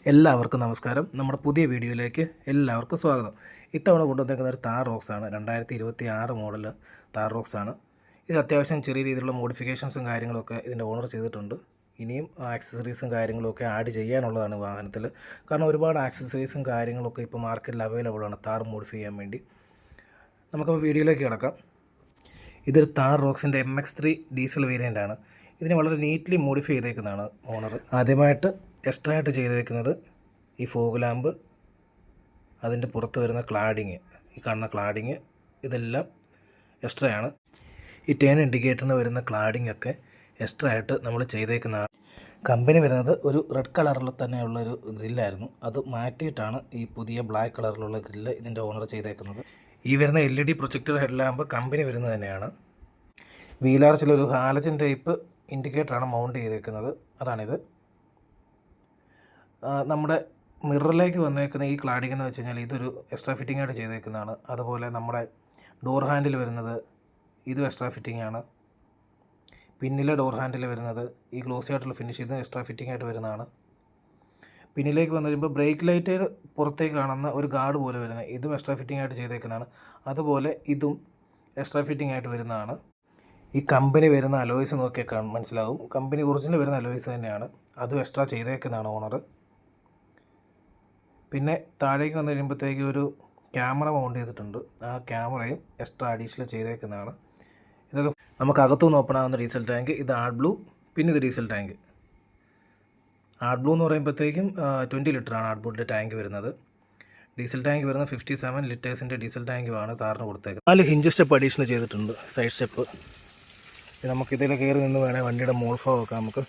എല്ലാവർക്കും നമസ്കാരം. നമ്മുടെ പുതിയ വീഡിയോയിലേക്ക് എല്ലാവർക്കും സ്വാഗതം. ഇത്തവണ കൊണ്ടുവന്നേക്കുന്ന ഒരു താർ റോക്സാണ്. 2026 മോഡൽ താർ റോക്സാണ്. ഇതിൽ അത്യാവശ്യം ചെറിയ രീതിയിലുള്ള മോഡിഫിക്കേഷൻസും കാര്യങ്ങളൊക്കെ ഇതിൻ്റെ ഓണർ ചെയ്തിട്ടുണ്ട്. ഇനിയും ആക്സസറീസും കാര്യങ്ങളൊക്കെ ആഡ് ചെയ്യാനുള്ളതാണ് വാഹനത്തിൽ. കാരണം ഒരുപാട് ആക്സസറീസും കാര്യങ്ങളൊക്കെ ഇപ്പോൾ മാർക്കറ്റിൽ അവൈലബിൾ ആണ് താർ മോഡിഫൈ ചെയ്യാൻ വേണ്ടി. നമുക്കപ്പോൾ വീഡിയോയിലേക്ക് കിടക്കാം. ഇതൊരു താർ റോക്സിൻ്റെ MX3 ഡീസൽ വേരിയൻ്റ് ആണ്. ഇതിനെ വളരെ നീറ്റ്ലി മോഡിഫൈ ചെയ്തേക്കുന്നതാണ് ഓണർ. ആദ്യമായിട്ട് എക്സ്ട്രാ ആയിട്ട് ചെയ്തേക്കുന്നത് ഈ ഫോഗ് ലാമ്പ്, അതിൻ്റെ പുറത്ത് വരുന്ന ക്ലാഡിങ്, ഈ കാണുന്ന ക്ലാഡിങ് ഇതെല്ലാം എക്സ്ട്രാ ആണ്. ഈ ടേൺ ഇൻഡിക്കേറ്ററിന് വരുന്ന ക്ലാഡിങ് ഒക്കെ എക്സ്ട്രാ ആയിട്ട് നമ്മൾ ചെയ്തേക്കുന്നതാണ്. കമ്പനി വരുന്നത് ഒരു റെഡ് കളറിൽ തന്നെയുള്ളൊരു ഗ്രില്ലായിരുന്നു. അത് മാറ്റിയിട്ടാണ് ഈ പുതിയ ബ്ലാക്ക് കളറിലുള്ള ഗ്രില്ല് ഇതിൻ്റെ ഓണർ ചെയ്തേക്കുന്നത്. ഈ വരുന്ന LED projector head lamp company വരുന്നത് തന്നെയാണ്. വീലാർച്ചിലൊരു ഹാലജൻ ടൈപ്പ് ഇൻഡിക്കേറ്ററാണ് മൗണ്ട് ചെയ്തേക്കുന്നത്. അതാണിത്. നമ്മുടെ മിററിലേക്ക് വന്നേക്കുന്ന ഈ ക്ലാഡിംഗ് എന്ന് വെച്ച് കഴിഞ്ഞാൽ ഇതൊരു എക്സ്ട്രാ ഫിറ്റിംഗ് ആയിട്ട് ചെയ്തേക്കുന്നതാണ്. അതുപോലെ നമ്മുടെ ഡോർ ഹാൻഡിൽ വരുന്നത് ഇതും എക്സ്ട്രാ ഫിറ്റിംഗ് ആണ്. പിന്നിലെ ഡോർ ഹാൻഡിൽ വരുന്നത് ഈ ഗ്ലോസി ആയിട്ടുള്ള ഫിനിഷ്, ഇതും എക്സ്ട്രാ ഫിറ്റിംഗ് ആയിട്ട് വരുന്നതാണ്. പിന്നിലേക്ക് വന്നു കഴിയുമ്പോൾ ബ്രേക്ക് ലൈറ്റിൽ പുറത്തേക്ക് കാണുന്ന ഒരു ഗാർഡ് പോലെ വരുന്നത് ഇതും എക്സ്ട്രാ ഫിറ്റിംഗ് ആയിട്ട് ചെയ്തേക്കുന്നതാണ്. അതുപോലെ ഇതും എക്സ്ട്രാ ഫിറ്റിംഗ് ആയിട്ട് വരുന്നതാണ്. ഈ കമ്പനി വരുന്ന അലോയ്സ് നോക്കിയാൽ മനസ്സിലാവും. കമ്പനി ഒറിജിനൽ വരുന്ന അലോയ്സ് തന്നെയാണ്. അതും എക്സ്ട്രാ ചെയ്തേക്കുന്നതാണ് ഓണർ. പിന്നെ താഴേക്ക് വന്നു കഴിയുമ്പോഴത്തേക്ക് ഒരു ക്യാമറ മൗണ്ട് ചെയ്തിട്ടുണ്ട്. ആ ക്യാമറയും എക്സ്ട്രാ അഡീഷണൽ ചെയ്തേക്കുന്നതാണ്. ഇതൊക്കെ നമുക്ക് അകത്തുനിന്ന് ഓപ്പൺ ആകുന്ന ഡീസൽ ടാങ്ക്. ഇത് ആഡ് ബ്ലൂ, പിന്നെ ഇത് ഡീസൽ ടാങ്ക്. ആഡ് ബ്ലൂ എന്ന് പറയുമ്പോഴത്തേക്കും 20 ലിറ്ററാണ് ആഡ് ബ്ലൂൻ്റെ ടാങ്ക് വരുന്നത്. ഡീസൽ ടാങ്ക് വരുന്നത് 57 ലിറ്റേഴ്സിൻ്റെ ഡീസൽ ടാങ്കുമാണ് താറിന് കൊടുത്തേക്കുന്നത്. 4 ഹിഞ്ച് സ്റ്റെപ്പ് അഡീഷണൽ ചെയ്തിട്ടുണ്ട്, സൈഡ് സ്റ്റെപ്പ്. നമുക്കിതിൽ കയറി നിന്ന് വേണേൽ വണ്ടിയുടെ മോൾ ഭാഗമൊക്കെ നമുക്ക്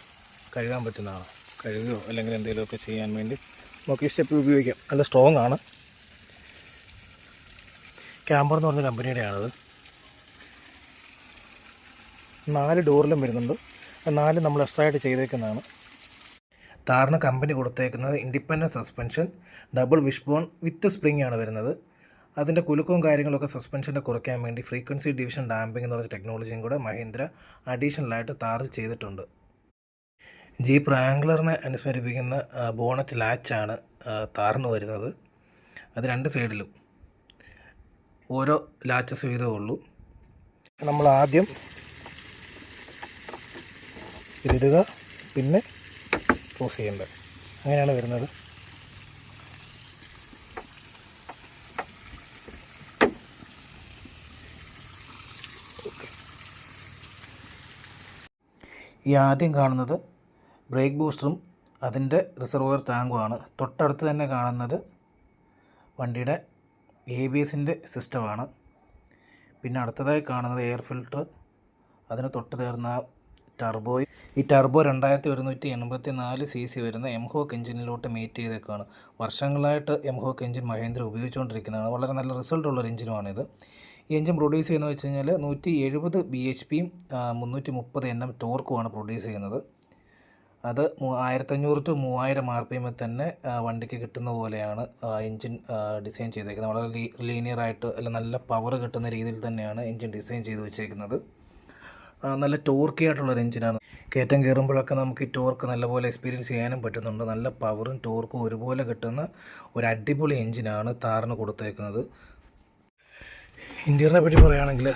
കഴുകാൻ പറ്റുന്നതാണ്. കഴുകുകയോ അല്ലെങ്കിൽ എന്തെങ്കിലുമൊക്കെ ചെയ്യാൻ വേണ്ടി നമുക്ക് ഈ സ്റ്റെപ്പ് ഉപയോഗിക്കാം. നല്ല സ്ട്രോങ് ആണ്. ക്യാമ്പർ എന്ന് പറഞ്ഞ കമ്പനിയുടെയാണത്. 4 ഡോറിലും വരുന്നുണ്ട്. 4 നമ്മൾ എക്സ്ട്രാ ആയിട്ട് ചെയ്തേക്കുന്നതാണ്. താറിന് കമ്പനി കൊടുത്തേക്കുന്നത് independent suspension, double wish bone വിത്ത് സ്പ്രിംഗ് ആണ് വരുന്നത്. അതിൻ്റെ കുലുക്കവും കാര്യങ്ങളൊക്കെ സസ്പെൻഷനെ കുറയ്ക്കാൻ വേണ്ടി ഫ്രീക്വൻസി ഡിവിഷൻ ഡാമ്പിംഗ് എന്ന് പറഞ്ഞ ടെക്നോളജിയും കൂടെ മഹീന്ദ്ര അഡീഷണലായിട്ട് താറിൽ ചെയ്തിട്ടുണ്ട്. ജീപ്പ് റാംഗ്ലറിനെ അനുസ്മരിപ്പിക്കുന്ന ബോണറ്റ് ലാച്ചാണ് താറിന് വരുന്നത്. അത് 2 സൈഡിലും ഓരോ ലാച്ചസ് വീതമേ ഉള്ളൂ. നമ്മൾ ആദ്യം ഇതിടുക, പിന്നെ ക്ലോസ് ചെയ്യേണ്ടത്, അങ്ങനെയാണ് വരുന്നത്. ഈ ആദ്യം കാണുന്നത് ബ്രേക്ക് ബൂസ്റ്ററും അതിൻ്റെ റിസർവോയർ ടാങ്കുമാണ്. തൊട്ടടുത്ത് തന്നെ കാണുന്നത് വണ്ടിയുടെ ABSൻ്റെ സിസ്റ്റമാണ്. പിന്നെ അടുത്തതായി കാണുന്നത് എയർ ഫിൽട്ടർ, അതിന് തൊട്ട് ചേർന്ന ടർബോ. ഈ ടർബോ 2184 cc വരുന്ന എംഹോക്ക് എഞ്ചിനിലോട്ട് മേറ്റ് ചെയ്തേക്കാണ്. വർഷങ്ങളായിട്ട് എംഹോക്ക് എഞ്ചിൻ മഹേന്ദ്ര ഉപയോഗിച്ചുകൊണ്ടിരിക്കുന്നതാണ്. വളരെ നല്ല റിസൾട്ടുള്ളൊരു എഞ്ചിനുമാണിത്. ഈ എഞ്ചിൻ പ്രൊഡ്യൂസ് ചെയ്യുന്നത് വെച്ച് കഴിഞ്ഞാൽ 170 bhp 330 Nm ടോർക്കുമാണ് പ്രൊഡ്യൂസ് ചെയ്യുന്നത്. അത് 1500 to 3000 RPM തന്നെ വണ്ടിക്ക് കിട്ടുന്ന പോലെയാണ് എൻജിൻ ഡിസൈൻ ചെയ്തേക്കുന്നത്. വളരെ ലീനിയറായിട്ട് അല്ല നല്ല പവർ കിട്ടുന്ന രീതിയിൽ തന്നെയാണ് എൻജിൻ ഡിസൈൻ ചെയ്ത് വെച്ചേക്കുന്നത്. നല്ല ടോർക്കി ആയിട്ടുള്ളൊരു എൻജിനാണ്. കയറ്റം കയറുമ്പോഴൊക്കെ നമുക്ക് ഈ ടോർക്ക് നല്ലപോലെ എക്സ്പീരിയൻസ് ചെയ്യാനും പറ്റുന്നുണ്ട്. നല്ല പവറും ടോർക്കും ഒരുപോലെ കിട്ടുന്ന ഒരു അടിപൊളി എൻജിനാണ് താറിന് കൊടുത്തേക്കുന്നത്. ഇൻറ്റീരിയറിനെ പറ്റി പറയുകയാണെങ്കിൽ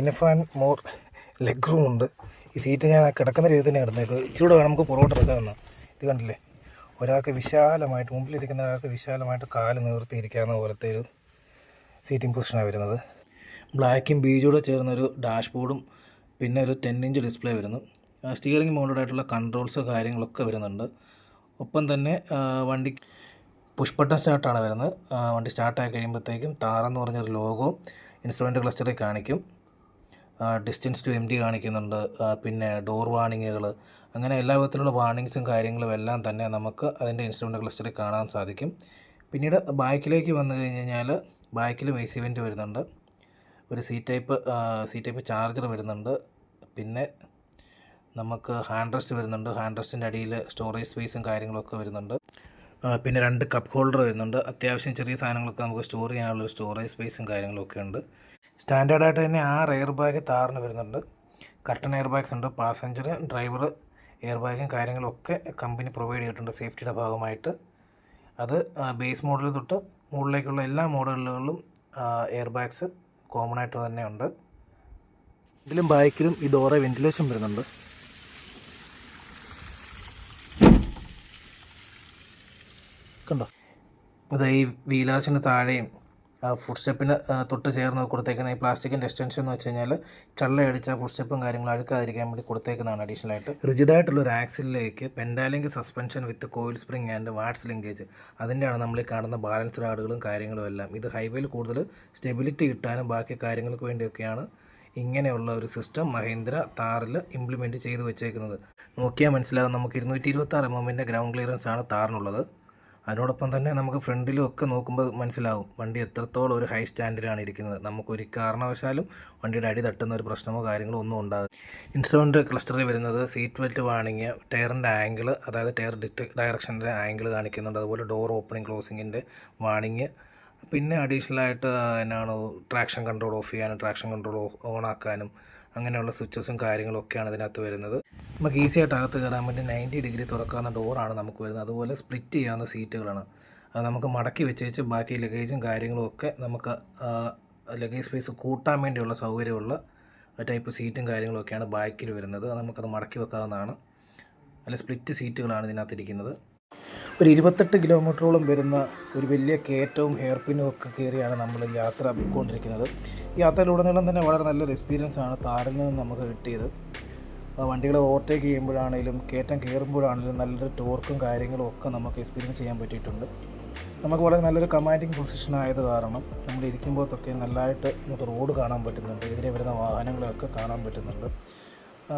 enough and more leg room ഉണ്ട്. ഈ സീറ്റ് ഞാൻ കിടക്കുന്ന രീതി തന്നെ കിടന്നേക്കും. ഇച്ചിരൂടെ വേണം നമുക്ക് പുറകോട്ട് എടുക്കാമെന്ന്. ഇത് കണ്ടില്ലേ, ഒരാൾക്ക് വിശാലമായിട്ട്, മുമ്പിലിരിക്കുന്ന ഒരാൾക്ക് വിശാലമായിട്ട് കാല് നിവർത്തിയിരിക്കാവുന്ന പോലത്തെ ഒരു സീറ്റിംഗ് പൊസിഷനാണ് വരുന്നത്. ബ്ലാക്കും ബീജൂടെ ചേർന്നൊരു ഡാഷ്ബോർഡും പിന്നെ ഒരു 10 ഇഞ്ച് ഡിസ്പ്ലേ വരുന്നു. സ്റ്റിയറിംഗ് മൗണ്ടഡ് ആയിട്ടുള്ള കൺട്രോൾസ് കാര്യങ്ങളൊക്കെ വരുന്നുണ്ട്. ഒപ്പം തന്നെ വണ്ടി പുഷ് ബട്ടൺ സ്റ്റാർട്ടാണ് വരുന്നത്. വണ്ടി സ്റ്റാർട്ടായി കഴിയുമ്പോഴത്തേക്കും താറെന്ന് പറഞ്ഞൊരു ലോഗോ ഇൻസ്ട്രുമെൻ്റ് ക്ലസ്റ്ററിൽ കാണിക്കും. ഡിസ്റ്റൻസ് ടു MD കാണിക്കുന്നുണ്ട്. പിന്നെ ഡോർ വാർണിങ്ങുകൾ, അങ്ങനെ എല്ലാ വിധത്തിലുള്ള വാർണിങ്സും കാര്യങ്ങളും എല്ലാം തന്നെ നമുക്ക് അതിൻ്റെ ഇൻസ്ട്രുമെൻ്റ് ക്ലസ്റ്ററിൽ കാണാൻ സാധിക്കും. പിന്നീട് ബാക്കിലേക്ക് വന്നു കഴിഞ്ഞാൽ ബാക്കിലും AC വെൻ്റ് വരുന്നുണ്ട്. ഒരു സി ടൈപ്പ് ചാർജർ വരുന്നുണ്ട്. പിന്നെ നമുക്ക് ഹാൻഡ് റെസ്റ്റ് വരുന്നുണ്ട്. ഹാൻഡ് റെസ്റ്റിൻ്റെ അടിയിൽ സ്റ്റോറേജ് സ്പേസും കാര്യങ്ങളൊക്കെ വരുന്നുണ്ട്. പിന്നെ 2 കപ്പ് ഹോൾഡർ വരുന്നുണ്ട്. അത്യാവശ്യം ചെറിയ സാധനങ്ങളൊക്കെ നമുക്ക് സ്റ്റോർ ചെയ്യാനുള്ളൊരു സ്റ്റോറേജ് സ്പേസും കാര്യങ്ങളൊക്കെ ഉണ്ട്. സ്റ്റാൻഡേർഡായിട്ട് തന്നെ 6 എയർ ബാഗ് താറിന് വരുന്നുണ്ട്. കർട്ടൺ എയർ ബാഗ്സ് ഉണ്ട്. പാസഞ്ചർ, ഡ്രൈവർ, എയർ ബാഗും കാര്യങ്ങളും ഒക്കെ കമ്പനി പ്രൊവൈഡ് ചെയ്തിട്ടുണ്ട് സേഫ്റ്റിയുടെ ഭാഗമായിട്ട്. അത് ബേസ് മോഡൽ തൊട്ട് മുകളിലേക്കുള്ള എല്ലാ മോഡലുകളിലും എയർ ബാഗ്സ് കോമൺ ആയിട്ട് തന്നെ ഉണ്ട്. ഇതിലും ബാക്കിലും ഈ ഡോറെ വെന്റിലേഷൻ വരുന്നുണ്ട്. കണ്ടോ, ഇത് ഈ വീലാർച്ചിന് താഴെയും ഫുഡ് സ്റ്റെപ്പിന് തൊട്ട് ചേർന്ന് കൊടുത്തേക്കുന്ന ഈ പ്ലാസ്റ്റിക്കിൻ്റെ എക്സ്റ്റൻഷൻ എന്ന് വെച്ച് കഴിഞ്ഞാൽ ചള്ളയടിച്ച ഫുഡ് സ്റ്റെപ്പും കാര്യങ്ങളും അഴുക്കാതിരിക്കാൻ വേണ്ടി കൊടുത്തേക്കുന്നതാണ്. അഡീഷണലായിട്ട് റിജിഡായിട്ടുള്ളൊരു ആക്സിലേക്ക് Panhard link suspension with coil spring and Watts linkage, അതിൻ്റെയാണ് നമ്മൾ ഈ കാണുന്ന ബാലൻസ് റാഡുകളും കാര്യങ്ങളും എല്ലാം. ഇത് ഹൈവേയിൽ കൂടുതൽ സ്റ്റെബിലിറ്റി കിട്ടാനും ബാക്കി കാര്യങ്ങൾക്ക് വേണ്ടിയൊക്കെയാണ് ഇങ്ങനെയുള്ള ഒരു സിസ്റ്റം മഹീന്ദ്ര താറിൽ ഇംപ്ലിമെൻറ്റ് ചെയ്ത് വെച്ചേക്കുന്നത്. നോക്കിയാൽ മനസ്സിലാകും, നമുക്ക് 226 mm ഗ്രൗണ്ട് ക്ലിയറൻസ് ആണ് താറിനുള്ളത്. അതിനോടൊപ്പം തന്നെ നമുക്ക് ഫ്രണ്ടിലും ഒക്കെ നോക്കുമ്പോൾ മനസ്സിലാവും വണ്ടി എത്രത്തോളം ഒരു ഹൈ സ്റ്റാൻഡിലാണ് ഇരിക്കുന്നത്. നമുക്കൊരു കാരണവശാലും വണ്ടിയുടെ അടി തട്ടുന്ന ഒരു പ്രശ്നമോ കാര്യങ്ങളോ ഒന്നും ഉണ്ടാകും. ഇൻസ്ട്രുമെൻ്റ് ക്ലസ്റ്ററിൽ വരുന്നത് സീറ്റ് ബെൽറ്റ് വാണിങ്, ടയറിൻ്റെ ആംഗിൾ, അതായത് ടയർ ഡയറക്ഷൻ്റെ ആംഗിൾ കാണിക്കുന്നുണ്ട്. അതുപോലെ ഡോർ ഓപ്പണിംഗ് ക്ലോസിങ്ങിൻ്റെ വാണിങ്. പിന്നെ അഡീഷണലായിട്ട് എന്നാണ് ട്രാക്ഷൻ കൺട്രോൾ ഓഫ് ചെയ്യാനും ട്രാക്ഷൻ കൺട്രോൾ ഓൺ ആക്കാനും അങ്ങനെയുള്ള സ്വിച്ചസും കാര്യങ്ങളും ഒക്കെയാണ് ഇതിനകത്ത് വരുന്നത്. നമുക്ക് ഈസി ആയിട്ട് അകത്ത് കയറാൻ വേണ്ടി 90 ഡിഗ്രി തുറക്കാവുന്ന ഡോറാണ് നമുക്ക് വരുന്നത്. അതുപോലെ സ്പ്ലിറ്റ് ചെയ്യാവുന്ന സീറ്റുകളാണ്. അത് നമുക്ക് മടക്കി വെച്ചേച്ച് ബാക്കി ലഗേജും കാര്യങ്ങളും ഒക്കെ നമുക്ക് ലഗേജ് സ്പേസ് കൂട്ടാൻ വേണ്ടിയുള്ള സൗകര്യമുള്ള ടൈപ്പ് സീറ്റും കാര്യങ്ങളും ഒക്കെയാണ് ബാക്കിൽ വരുന്നത്. അത് നമുക്കത് മടക്കി വെക്കാവുന്നതാണ്. അല്ല, സ്പ്ലിറ്റ് സീറ്റുകളാണ് ഇതിനകത്തിരിക്കുന്നത്. ഒരു 28 കിലോമീറ്ററോളം വരുന്ന ഒരു വലിയ കയറ്റവും ഹെയർ പിന്നും ഒക്കെ കയറിയാണ് നമ്മൾ യാത്ര പോയിക്കൊണ്ടിരിക്കുന്നത്. യാത്രയിലുടനീളം തന്നെ വളരെ നല്ലൊരു എക്സ്പീരിയൻസ് ആണ് താറിൽ നിന്ന് നമുക്ക് കിട്ടിയത്. വണ്ടികളെ ഓവർടേക്ക് ചെയ്യുമ്പോഴാണെങ്കിലും കയറ്റം കയറുമ്പോഴാണെങ്കിലും നല്ലൊരു ടോർക്കും കാര്യങ്ങളും ഒക്കെ നമുക്ക് എക്സ്പീരിയൻസ് ചെയ്യാൻ പറ്റിയിട്ടുണ്ട്. നമുക്ക് വളരെ നല്ലൊരു കമാൻഡിങ് പൊസിഷൻ ആയത് കാരണം നമ്മൾ ഇരിക്കുമ്പോഴത്തൊക്കെ നല്ലതായിട്ട് നമുക്ക് റോഡ് കാണാൻ പറ്റുന്നുണ്ട്, എതിരെ വരുന്ന വാഹനങ്ങളൊക്കെ കാണാൻ പറ്റുന്നുണ്ട്.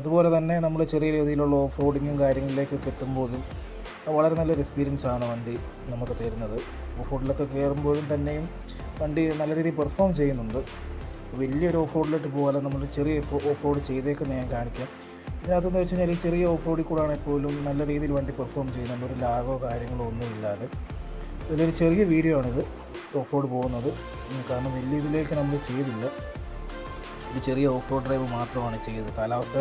അതുപോലെ തന്നെ നമ്മൾ ചെറിയ രീതിയിലുള്ള ഓഫ് റോഡിങ്ങും കാര്യങ്ങളിലേക്കൊക്കെ എത്തുമ്പോഴും വളരെ നല്ലൊരു എക്സ്പീരിയൻസ് ആണ് വണ്ടി നമുക്ക് തരുന്നത്. ഓഫ് റോഡിലൊക്കെ കയറുമ്പോഴും തന്നെയും വണ്ടി നല്ല രീതിയിൽ പെർഫോം ചെയ്യുന്നുണ്ട്. വലിയൊരു ഓഫ് റോഡിലോട്ട് പോകാതെ നമ്മൾ ചെറിയ ഓഫ് റോഡ് ചെയ്തേക്കുന്ന ഞാൻ കാണിക്കാം. ഇതിനകത്തെന്ന് വെച്ച് കഴിഞ്ഞാൽ ഈ ചെറിയ ഓഫ് റോഡിൽ കൂടെ ആണെങ്കിൽ പോലും നല്ല രീതിയിൽ വണ്ടി പെർഫോം ചെയ്യുന്നുണ്ട്, ഒരു ലാഗോ കാര്യങ്ങളോ ഒന്നുമില്ലാതെ. ഇതിലൊരു ചെറിയ വീഡിയോ ആണിത് ഓഫ് റോഡ് പോകുന്നത്, കാരണം വലിയ ഇതിലേക്ക് നമ്മൾ ചെയ്തില്ല. ഒരു ചെറിയ ഓഫ് റോഡ് ഡ്രൈവ് മാത്രമാണ് ചെയ്തത്. കാലാവസ്ഥ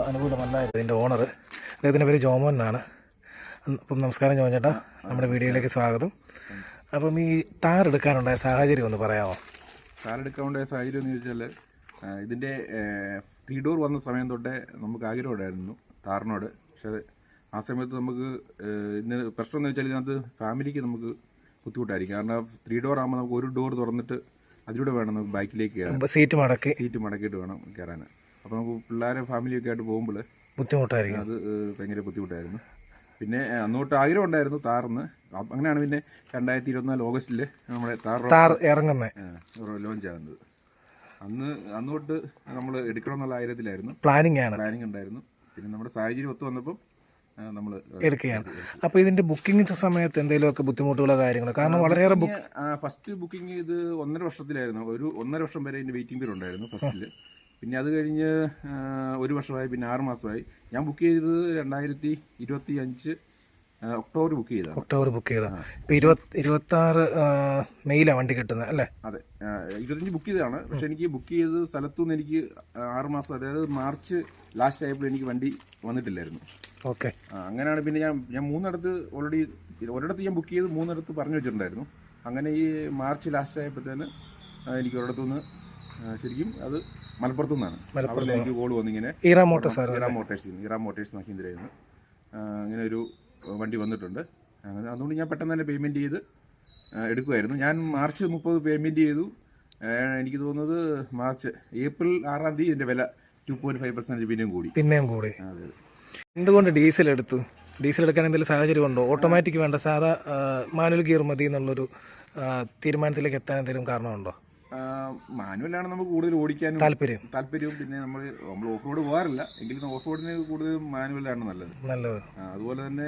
അനുകൂലമല്ലായിരുന്നു. ഇതിൻ്റെ ഓണർ, അദ്ദേഹത്തിൻ്റെ പേര് ജോമോൻ എന്നാണ്. അപ്പം നമസ്കാരം ജോമോൻ ചേട്ടാ, നമ്മുടെ വീഡിയോയിലേക്ക് സ്വാഗതം. അപ്പം ഈ താർ എടുക്കാനുണ്ടായ സാഹചര്യം ഒന്ന് പറയാമോ? താർ എടുക്കാനുണ്ടായ സാഹചര്യം എന്ന് ചോദിച്ചാൽ, ഇതിൻ്റെ 3 ഡോർ വന്ന സമയം തൊട്ടേ നമുക്ക് ആഗ്രഹമുണ്ടായിരുന്നു താറിനോട്. പക്ഷേ ആ സമയത്ത് നമുക്ക് ഇതിന് പ്രശ്നം എന്ന് വെച്ചാൽ ഇതിനകത്ത് ഫാമിലിക്ക് നമുക്ക് ബുദ്ധിമുട്ടായിരിക്കും. കാരണം 3 ഡോർ ആകുമ്പോൾ നമുക്ക് ഒരു ഡോർ തുറന്നിട്ട് അതിലൂടെ വേണം നമുക്ക് ബൈക്കിലേക്ക് കയറാൻ, സീറ്റ് മടക്കിയിട്ട് വേണം കയറാൻ. അപ്പോൾ നമുക്ക് പിള്ളേരെ ഫാമിലിയൊക്കെ ആയിട്ട് പോകുമ്പോൾ ബുദ്ധിമുട്ടായിരിക്കും. അത് ഭയങ്കര ബുദ്ധിമുട്ടായിരുന്നു. പിന്നെ അന്നോട്ട് ആഗ്രഹം ഉണ്ടായിരുന്നു താറിന്ന്. അങ്ങനെയാണ് പിന്നെ 2024 ഓഗസ്റ്റിൽ നമ്മുടെ താർ ഇറങ്ങുന്നത്, ലോഞ്ച് ആകുന്നത്. അന്നോട്ട് നമ്മൾ എടുക്കണം എന്നുള്ള ആഗ്രഹത്തിലായിരുന്നു, പ്ലാനിങ് ഉണ്ടായിരുന്നു. പിന്നെ നമ്മുടെ സാഹചര്യം ഒത്തു വന്നപ്പം നമ്മൾ എടുക്കുകയാണ്. അപ്പോൾ ഇതിൻ്റെ ബുക്കിംഗ് സമയത്ത് എന്തെങ്കിലുമൊക്കെ ബുദ്ധിമുട്ടുകളോ കാര്യങ്ങളോ? കാരണം വളരെയേറെ ഫസ്റ്റ് ബുക്കിംഗ് ഇത് 1.5 വർഷത്തിലായിരുന്നു. ഒരു 1.5 വർഷം വരെ ഇതിൻ്റെ വെയിറ്റിംഗ് പീരീഡ് ഉണ്ടായിരുന്നു ഫസ്റ്റിൽ. പിന്നെ അത് കഴിഞ്ഞ് 1 വർഷമായി, പിന്നെ 6 മാസമായി. ഞാൻ ബുക്ക് ചെയ്തത് 2025 ഒക്ടോബർ ബുക്ക് ചെയ്തതാണ്. ഇപ്പോൾ 26 മെയിലാണ് വണ്ടി കിട്ടുന്നത് അല്ലേ? അതെ, 25 ബുക്ക് ചെയ്തതാണ്. പക്ഷെ എനിക്ക് ബുക്ക് ചെയ്ത് സ്ഥലത്തുനിന്ന് എനിക്ക് 6 മാസം, അതായത് മാർച്ച് ലാസ്റ്റ് ആയപ്പോൾ എനിക്ക് വണ്ടി വന്നിട്ടില്ലായിരുന്നു. ഓക്കെ, അങ്ങനെയാണ് പിന്നെ ഞാൻ 3 ഓൾറെഡി ഒരിടത്ത് ഞാൻ ബുക്ക് ചെയ്ത് 3 പറഞ്ഞു വെച്ചിട്ടുണ്ടായിരുന്നു. അങ്ങനെ ഈ മാർച്ച് ലാസ്റ്റ് ആയപ്പോഴത്തേന് എനിക്ക് ഒരിടത്തുനിന്ന് ശരിക്കും അത് മലപ്പുറത്തു നിന്നാണ് എനിക്ക് കോൾ വന്നിങ്ങനെ ഇറ മോട്ടേഴ്സ് മഹീന്ദ്രയിൽ ഇങ്ങനെ ഒരു വണ്ടി വന്നിട്ടുണ്ട്. അതുകൊണ്ട് ഞാൻ പെട്ടെന്ന് തന്നെ പേയ്മെൻറ്റ് ചെയ്ത് എടുക്കുമായിരുന്നു. ഞാൻ മാർച്ച് 30 പേയ്മെൻറ്റ് ചെയ്തു. എനിക്ക് തോന്നുന്നത് ഏപ്രിൽ 6-ാം തീയതി ഇതിൻ്റെ വില 2.5% പിന്നെയും കൂടി. അതെ. എന്തുകൊണ്ട് ഡീസൽ എടുത്തു? ഡീസൽ എടുക്കാൻ എന്തെങ്കിലും സാഹചര്യം ഉണ്ടോ? ഓട്ടോമാറ്റിക് വേണ്ട, സാധാ മാനുവൽ ഗിയർ മതി എന്നുള്ളൊരു തീരുമാനത്തിലേക്ക് എത്താൻ എന്തെങ്കിലും കാരണമുണ്ടോ? മാനുവലാണ് നമുക്ക് കൂടുതൽ ഓടിക്കാനും താല്പര്യവും. പിന്നെ നമ്മൾ ഓഫ് റോഡ് പോകാറില്ല, എങ്കിലും ഓഫ് റോഡിന് കൂടുതൽ മാനുവലാണ് നല്ലത്. അതുപോലെ തന്നെ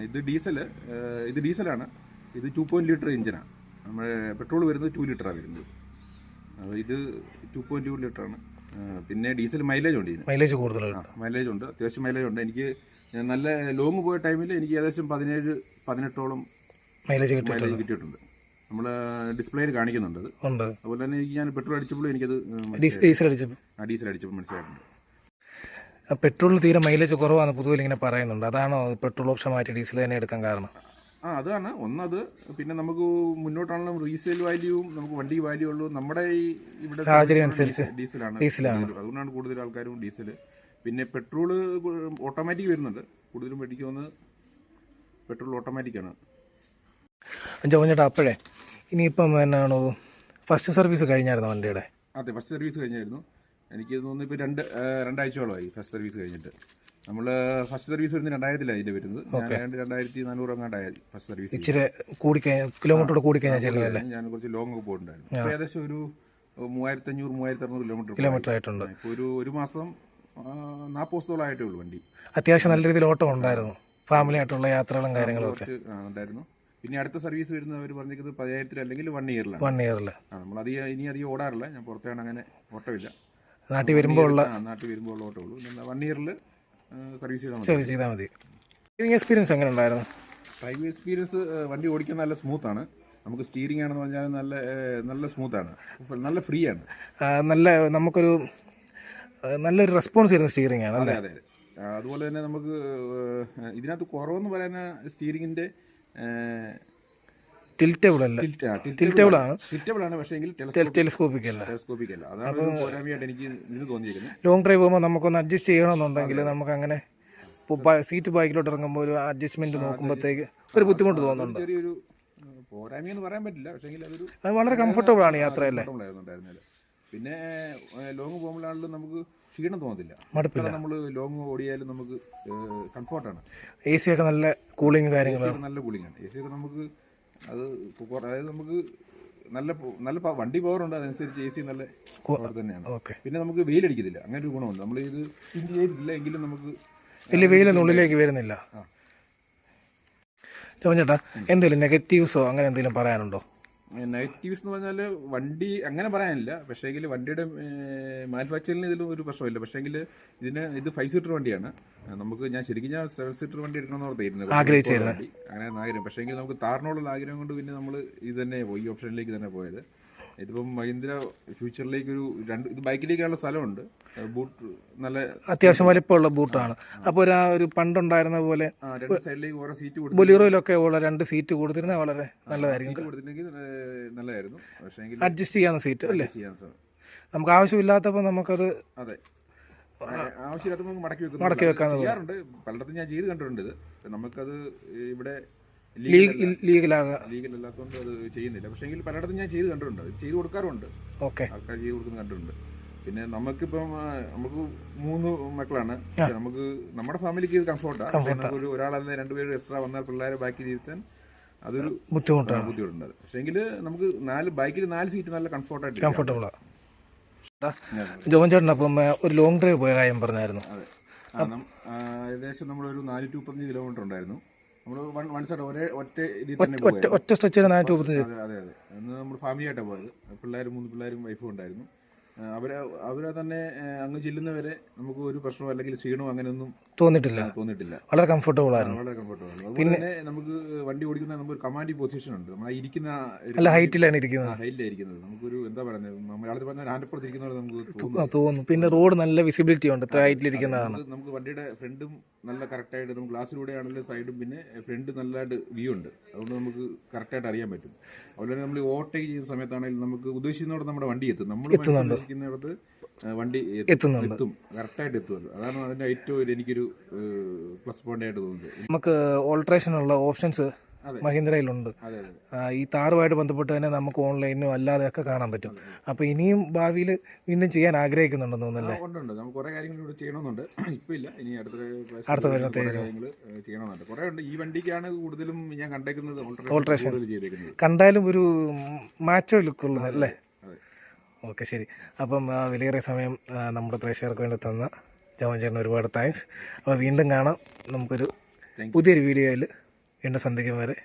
ഇത് ഡീസലാണ്. ഇത് 2.0 ലിറ്റർ എഞ്ചിനാണ്. നമ്മുടെ പെട്രോൾ വരുന്നത് 2 ലിറ്ററാണ് വരുന്നത്. ഇത് 2.2 ലിറ്ററാണ്. പിന്നെ ഡീസൽ മൈലേജ് ഉണ്ട്, മൈലേജ് ഉണ്ട്, അത്യാവശ്യം മൈലേജ് ഉണ്ട്. എനിക്ക് നല്ല ലോങ് പോയ ടൈമിൽ എനിക്ക് ഏകദേശം 17-18ഓളം മൈലേജ് കിട്ടിയിട്ടുണ്ട്. നമ്മൾ ഡിസ്പ്ലേയിൽ കാണിക്കുന്നുണ്ട്. അതുപോലെ തന്നെ എനിക്ക് ഞാൻ പെട്രോൾ അടിച്ചപ്പോഴും എനിക്കത് ഡീസൽ അടിച്ചപ്പോൾ മനസ്സിലായിട്ടുണ്ട്. പെട്രോളിന് തീരെ മൈലേജ് കുറവാണ് പൊതുവിൽ ഇങ്ങനെ പറയുന്നുണ്ട്. അതാണോ പെട്രോൾ ഓപ്ഷൻ മാറ്റി ഡീസൽ തന്നെ എടുക്കാൻ കാരണം? അതാണ് ഒന്നത്. പിന്നെ നമുക്ക് മുന്നോട്ടാണെങ്കിലും റീസെയിൽ വാല്യൂവും നമുക്ക് വണ്ടി വാല്യൂ ഉള്ളൂ. നമ്മുടെ ഈ ഇവിടെ സാഹചര്യം അനുസരിച്ച് ഡീസലാണ്. അതുകൊണ്ടാണ് കൂടുതൽ ആൾക്കാരും ഡീസൽ. പിന്നെ പെട്രോള് ഓട്ടോമാറ്റിക് വരുന്നുണ്ട്. കൂടുതലും മേടിക്കുന്നത് പെട്രോൾ ഓട്ടോമാറ്റിക്കാണ്. ജോഞ്ചേട്ടാ, അപ്പോഴേ ഇനിയിപ്പം എന്നാണോ ഫസ്റ്റ് സർവീസ് കഴിഞ്ഞായിരുന്നു വണ്ടിയുടെ? അതെ, ഫസ്റ്റ് സർവീസ് കഴിഞ്ഞായിരുന്നു. എനിക്ക് തോന്നുന്നു ഇപ്പോൾ രണ്ടാഴ്ചയോളമായി ഫസ്റ്റ് സർവീസ് കഴിഞ്ഞിട്ട്. നമ്മൾ ഫസ്റ്റ് സർവീസ് വരുന്നത് 2000-ലാണ് ഇതിൻ്റെ വരുന്നത്. ഞാൻ 2400 അങ്ങാണ്ടായി ഫസ്റ്റ് സർവീസ്. ഇച്ചിരി കിലോമീറ്റർ കൂടിക്കഴിഞ്ഞാൽ ഞാൻ കുറച്ച് ലോങ് ഒക്കെ പോയിട്ടുണ്ടായിരുന്നു. ഏകദേശം ഒരു 3500-3600 കിലോമീറ്റർ ആയിട്ടുണ്ട്. ഇപ്പോൾ ഒരു മാസം 40 ദിവസത്തോളം ആയിട്ടേ ഉള്ളൂ വണ്ടി. അത്യാവശ്യം നല്ല രീതിയിൽ ഓട്ടം ഉണ്ടായിരുന്നു, ഫാമിലി ആയിട്ടുള്ള യാത്രകളും കാര്യങ്ങളും ഒക്കെ ഉണ്ടായിരുന്നു. പിന്നെ അടുത്ത സർവീസ് വരുന്നത് അവർ പറഞ്ഞിരിക്കുന്നത് 10,000 അല്ലെങ്കിൽ 1 ഇയറിലാണ്. 1 ഇയറിൽ നമ്മൾ ഇനി അധികം ഓടാറില്ല. ഞാൻ പുറത്താണ്, അങ്ങനെ ഓട്ടമില്ല. നാട്ടിൽ വരുമ്പോൾ ഉള്ള ഓട്ടമുള്ളൂ. 1 ഇയറിൽ സർവീസ് ചെയ്താൽ മതി. ഡ്രൈവിംഗ് എക്സ്പീരിയൻസ് എങ്ങനെ ഉണ്ടായിരുന്നു? ഡ്രൈവിംഗ് എക്സ്പീരിയൻസ് വണ്ടി ഓടിക്കാൻ നല്ല സ്മൂത്താണ്. നമുക്ക് സ്റ്റീറിംഗ് ആണെന്ന് പറഞ്ഞാൽ നല്ല സ്മൂത്താണ്, നല്ല ഫ്രീ ആണ്. നമുക്കൊരു നല്ലൊരു റെസ്പോൺസ് ചെയ്യുന്ന സ്റ്റീറിംഗ് ആണ്. അതെ. അതുപോലെ തന്നെ നമുക്ക് ഇതിനകത്ത് കുറവെന്ന് പറയാൻ സ്റ്റീറിംഗിൻ്റെ ടിൽറ്റബിൾ ആണ്, പക്ഷേ ടെലിസ്കോപ്പിക് അല്ല. അതാണ് പോരായ്മയായിട്ട് എനിക്ക് ഇതിന് തോന്നിയിരിക്കുന്നത്. ലോങ് ഡ്രൈവ് പോകുമ്പോൾ നമുക്കൊന്ന് അഡ്ജസ്റ്റ് ചെയ്യണമെന്നുണ്ടെങ്കിൽ നമുക്ക് അങ്ങനെ സീറ്റ് ബാക്കിലോട്ട് ഇറങ്ങുമ്പോൾ ഒരു അഡ്ജസ്റ്റ്മെന്റ് നോക്കുമ്പോഴത്തേക്ക് ഒരു ബുദ്ധിമുട്ട് തോന്നുന്നുണ്ട്. ചെറിയൊരു പോരായ്മയെന്ന് പറയാൻ പറ്റില്ല, പക്ഷേ അത് വളരെ കംഫർട്ടബിൾ ആണ് യാത്രയല്ലേ. പിന്നെ ലോങ് പോകുമ്പോഴാണെങ്കിലും നമുക്ക് ക്ഷീണം തോന്നത്തില്ല, മടുപ്പില്ല. നമ്മൾ ലോങ് ഓടിയാലും നമുക്ക് കംഫർട്ടാണ്. AC ഒക്കെ നല്ല കൂളിംഗ് കാര്യങ്ങളാണ്. നല്ല കൂളിംഗാണ് AC ഒക്കെ. നമുക്ക് അതായത് നമുക്ക് നല്ല വണ്ടി പവറുണ്ട്, അതനുസരിച്ച് AC നല്ല പവർ തന്നെയാണ്. പിന്നെ നമുക്ക് വെയിലടിക്കത്തില്ല, അങ്ങനെ ഒരു ഗുണമുണ്ട്. നമ്മൾ ഇത് ഫിറ്റ് ചെയ്തിട്ടില്ല എങ്കിലും നമുക്ക് വലിയ വെയിലൊന്നും ഉള്ളിലേക്ക് വരുന്നില്ല. ചേട്ടാ, എന്തെങ്കിലും നെഗറ്റീവ്സോ അങ്ങനെ എന്തെങ്കിലും പറയാനുണ്ടോ? നെഗറ്റീവ്സ് എന്ന് പറഞ്ഞാൽ വണ്ടി അങ്ങനെ പറയാനില്ല. പക്ഷേങ്കിൽ വണ്ടിയുടെ മാനുഫാക്ചറിന് ഇതിലും ഒരു പ്രശ്നമില്ല. പക്ഷേങ്കിൽ ഇത് 5 സീറ്റർ വണ്ടിയാണ്. ഞാൻ ശരിക്കും 7 സീറ്റർ വണ്ടി എടുക്കണമെന്ന് ഓർത്തായിരുന്നു, ആഗ്രഹിച്ചിരുന്നത്. അങ്ങനെ ആഗ്രഹം. പക്ഷേങ്കിൽ നമുക്ക് താറിനോടുള്ള ആഗ്രഹം കൊണ്ട് പിന്നെ നമ്മൾ ഇത് തന്നെ പോയി, ഈ ഓപ്ഷനിലേക്ക് തന്നെ പോയത്. ഇതിപ്പം മഹീന്ദ്ര ഫ്യൂച്ചറിലേക്ക് ഇത് ബൈക്കിലേക്കുള്ള സ്ഥലമുണ്ട്. ബൂട്ട് നല്ല അത്യാവശ്യം വലിപ്പമുള്ള ബൂട്ടാണ്. അപ്പോൾ ഒരു പണ്ടുണ്ടായിരുന്ന പോലെ 2 സൈഡിലേക്ക് ഓരോ സീറ്റ് കൊടുത്തു. ബൊലീറോയിലൊക്കെ ഉള്ള 2 സീറ്റ് കൊടുത്തിരുന്നത് വളരെ നല്ലതായിരിക്കും. നല്ലതായിരുന്നു. പക്ഷേ അഡ്ജസ്റ്റ് ചെയ്യാവുന്ന സീറ്റ് അല്ലേ? നമുക്ക് ആവശ്യമില്ലാത്തപ്പോൾ നമുക്കത് ആവശ്യമില്ലാത്ത നമുക്ക് മടക്കി വെക്കാൻ ചെയ്യാറുണ്ട്. പലയിടത്തും ഞാൻ ചെയ്ത് കണ്ടിട്ടുണ്ട്. ഇത് നമുക്കത് ഇവിടെ ലീഗലല്ലാത്തതുകൊണ്ട് അത് ചെയ്യുന്നില്ല. പക്ഷേ പലയിടത്തും ഞാൻ ചെയ്ത് കണ്ടിട്ടുണ്ട്, ചെയ്ത് കൊടുക്കാറുണ്ട്. ആൾക്കാർ ചെയ്ത് കൊടുക്കുന്നത് കണ്ടിട്ടുണ്ട്. പിന്നെ നമുക്ക് 3 മക്കളാണ്. നമുക്ക് നമ്മുടെ ഫാമിലിക്ക് ഇത് കംഫോർട്ടാണ്. നമുക്ക് ഒരാളല്ല 2 പേര് എക്സ്ട്രാ വന്നാൽ പിള്ളേരെ ബാക്കി ഇരുത്താൻ അതൊരു ബുദ്ധിമുട്ടുണ്ട്. പക്ഷേ നമുക്ക് ബൈക്കിൽ 4 സീറ്റ് നല്ല കംഫോർട്ടബിളാണ്. ജോൺ ചേട്ടൻ അപ്പം ഒരു ലോങ് ഡ്രൈവ് പോയ കാര്യം പറഞ്ഞായിരുന്നു. അതെ, ഏകദേശം നമ്മളൊരു 435 കിലോമീറ്റർ ഉണ്ടായിരുന്നു. നമ്മൾ വൺ സൈഡ് ഒറ്റ സ്ട്രെച്ചിൽ 435. അതെ. അന്ന് നമ്മൾ ഫാമിലി ആയിട്ടാണ് പോയത്. 3 പിള്ളേരും വൈഫും ഉണ്ടായിരുന്നു. അവരെ തന്നെ അങ്ങ് ചെല്ലുന്നവരെ നമുക്ക് ഒരു പ്രശ്നമോ അല്ലെങ്കിൽ ക്ഷീണമോ അങ്ങനെയൊന്നും തോന്നിട്ടില്ല. വളരെ കംഫർട്ടബിൾ ആയിരുന്നു. പിന്നെ നമുക്ക് വണ്ടി ഓടിക്കുന്ന നമുക്ക് കമാൻഡിങ് പൊസിഷൻ ഉണ്ട്. നമ്മൾ ഇരിക്കുന്ന ഹൈറ്റിലാണ് ഇരിക്കുന്നത്. നമുക്കൊരു എന്താ പറയുന്നത്, മലയാളത്തിൽ പറഞ്ഞാൽ ആൻഡപ്പുറത്ത് ഇരിക്കുന്നവരെ നമുക്ക് തോന്നുന്നു. പിന്നെ റോഡ് നല്ല വിസിബിലിറ്റി ഉണ്ട്, ഇത്ര ഹൈറ്റിലിരിക്കുന്നതാണ്. നമുക്ക് വണ്ടിയുടെ ഫ്രണ്ടും നല്ല കറക്റ്റായിട്ട്, നമുക്ക് ഗ്ലാസ്സിലൂടെ ആണെങ്കിലും സൈഡും പിന്നെ ഫ്രണ്ട് നല്ലതായിട്ട് വ്യൂ ഉണ്ട്. അതുകൊണ്ട് നമുക്ക് കറക്റ്റായിട്ട് അറിയാൻ പറ്റും. അതുപോലെ തന്നെ നമ്മൾ ഓവർടേക്ക് ചെയ്യുന്ന സമയത്താണെങ്കിലും നമുക്ക് ഉദ്ദേശിക്കുന്നതോടെ നമ്മുടെ വണ്ടി എത്തും. നമ്മൾ ഉദ്ദേശിക്കുന്നിടത്ത് വണ്ടി എത്തും, കറക്റ്റായിട്ട് എത്തുമല്ലോ. അതാണ് അതിൻ്റെ ഏറ്റവും എനിക്കൊരു പ്ലസ് പോയിന്റ് ആയിട്ട് തോന്നുന്നത്. നമുക്ക് ഓൾട്രേഷനുള്ള ഓപ്ഷൻസ് മഹീന്ദ്രയിലുണ്ട്. ഈ താറുമായിട്ട് ബന്ധപ്പെട്ട് തന്നെ നമുക്ക് ഓൺലൈനിലും അല്ലാതെയൊക്കെ കാണാൻ പറ്റും. അപ്പോൾ ഇനിയും ഭാവിയിൽ വീണ്ടും ചെയ്യാൻ ആഗ്രഹിക്കുന്നുണ്ടെന്ന് തോന്നുന്നല്ലേ? ഉണ്ട്, നമുക്ക് കുറേ കാര്യങ്ങൾ ഇവിടെ ചെയ്യണമെന്നുണ്ട്. ഇപ്പം ഇല്ല, ഇനി അടുത്ത വരുന്നത്തെ കാര്യങ്ങൾ ചെയ്യണമെന്നുണ്ട്. കുറേ ഉണ്ട്. ഈ വണ്ടിക്കാണ് കൂടുതലും ഞാൻ കണ്ടേക്കുന്നത് ഓൾട്രേഷൻ. കണ്ടാലും ഒരു മാച്ചോ ലുക്കുള്ളത് അല്ലേ? ഓക്കെ, ശരി. അപ്പം വിലയേറിയ സമയം നമ്മുടെ പ്രേക്ഷകർക്ക് വേണ്ടി തന്ന ജോൺ ചേട്ടന് ഒരുപാട് താങ്ക്സ്. അപ്പോൾ വീണ്ടും കാണാം. നമുക്കൊരു പുതിയൊരു വീഡിയോയിൽ വീണ്ടും സന്ധിക്കും വരെ.